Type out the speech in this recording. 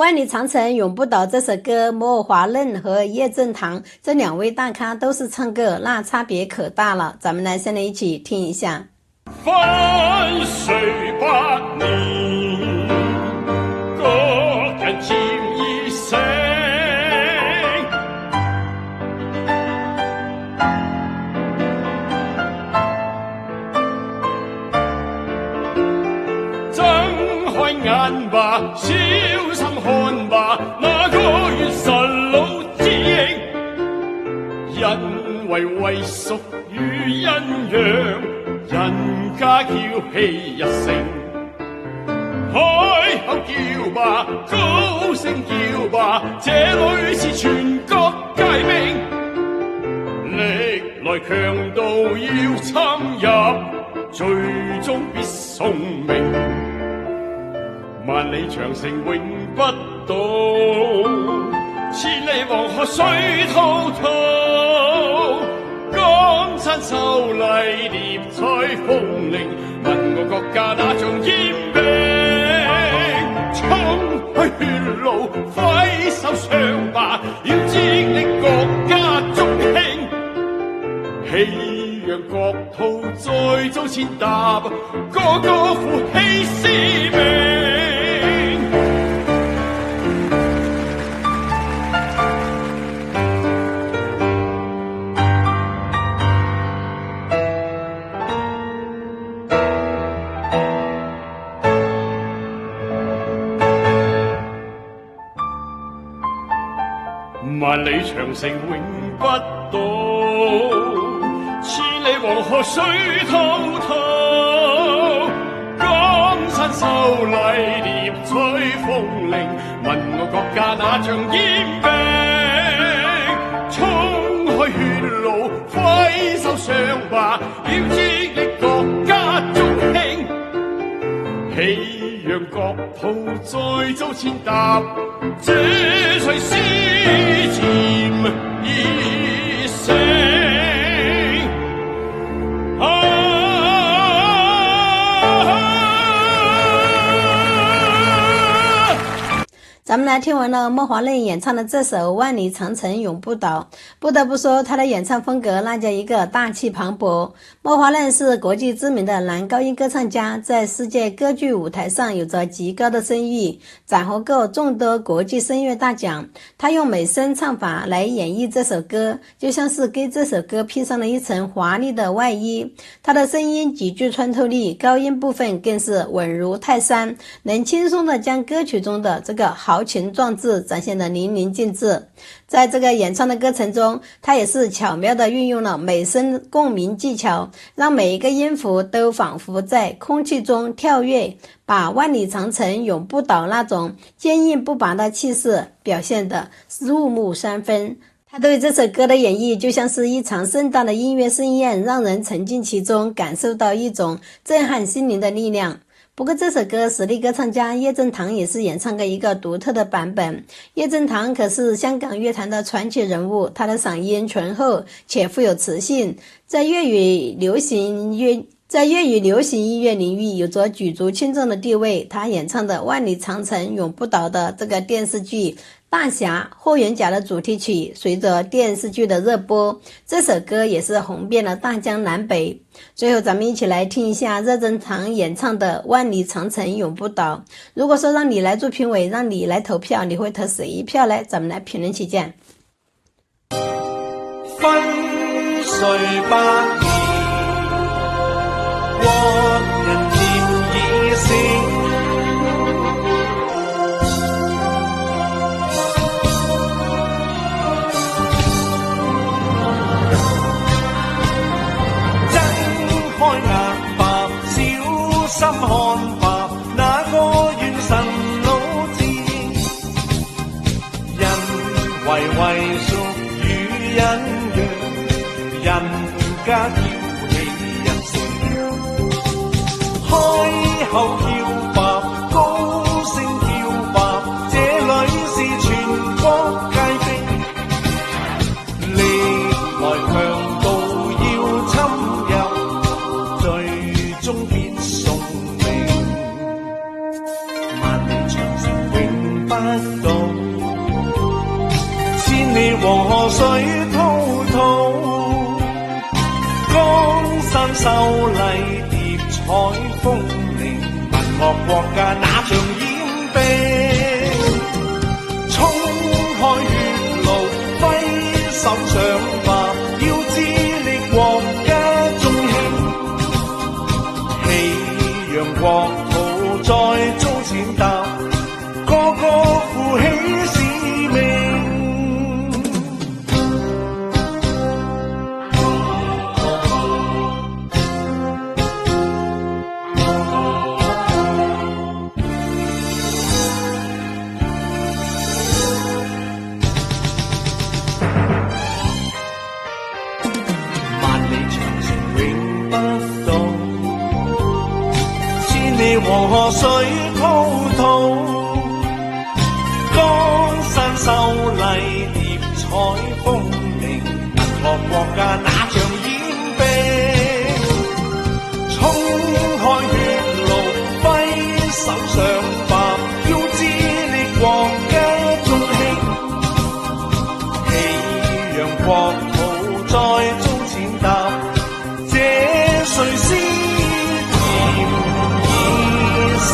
万里长城永不倒这首歌，莫华嫩和叶振棠这两位大咖都是唱歌，那差别可大了。咱们来先来一起听一下。翻水百年，各人漸已醒，睜開眼吧，小心看吧，那個元神老之影，因為屬於陰陽。人家叫氣一聲，開口叫吧，高聲叫吧，這裏是全國皆兵，歷來強盜要侵入，最終必送命。萬里長城永不倒，千里黃河水滔滔。江山秀麗，獵取鳳鈴，問我國家哪像煙兵？衝去血路，揮手唱吧，要致力國家中興，氣揚國土再遭踐踏，個個負起使命。萬里長城永不倒，千里黃河水滔滔。江山秀麗，獵取鳳鈴，問我國家哪像煙兵？衝開血路，揮手上吧，要致力國家中興，氣揚國土再遭踐踏，這隨時漸已醒。咱们来听完了莫华嫩演唱的这首《万里长城永不倒》，不得不说他的演唱风格那叫一个大气磅礴。莫华嫩是国际知名的男高音歌唱家，在世界歌剧舞台上有着极高的声誉，斩获过众多国际声乐大奖。他用美声唱法来演绎这首歌，就像是给这首歌披上了一层华丽的外衣。他的声音极具穿透力，高音部分更是稳如泰山，能轻松地将歌曲中的这个豪情壮志展现得淋漓尽致。在这个演唱的过程中，他也是巧妙地运用了美声共鸣技巧，让每一个音符都仿佛在空气中跳跃，把万里长城永不倒那种坚硬不拔的气势表现得入木三分。他对这首歌的演绎就像是一场盛大的音乐盛宴，让人沉浸其中，感受到一种震撼心灵的力量。不过这首歌实力歌唱家叶振棠也是演唱过一个独特的版本。叶振棠可是香港乐坛的传奇人物，他的嗓音醇厚且富有磁性，在粤语流行音乐领域有着举足轻重的地位。他演唱的《万里长城永不倒》的这个电视剧大侠霍元甲的主题曲，随着电视剧的热播，这首歌也是红遍了大江南北。最后咱们一起来听一下叶振棠演唱的《万里长城永不倒》。如果说让你来做评委，让你来投票，你会投谁一票呢？咱们来评论区见。分水百年，國人漸已醒，開眼吧，小心看吧，那個元神老之應，人為屬於陰陽，人家叫氣一聲，開口叫吧，高聲叫吧，這裏是全國皆兵，歷來強盜要侵入，最終必送命，萬里長城永不到，千里黃河水滔滔，江山秀麗疊彩鳳鳴，文樂國家那像掩蔽，衝開血路揮手上吧，要致力國家中興，氣揚國土再遭踐踏，個個負起使命。黃河水滔滔，江山秀麗疊彩鳳鳴，文樂國家那像掩蔽，衝開血路揮手上吧，要致力國家中興，氣揚國土再遭踐踏，這誰是甜意？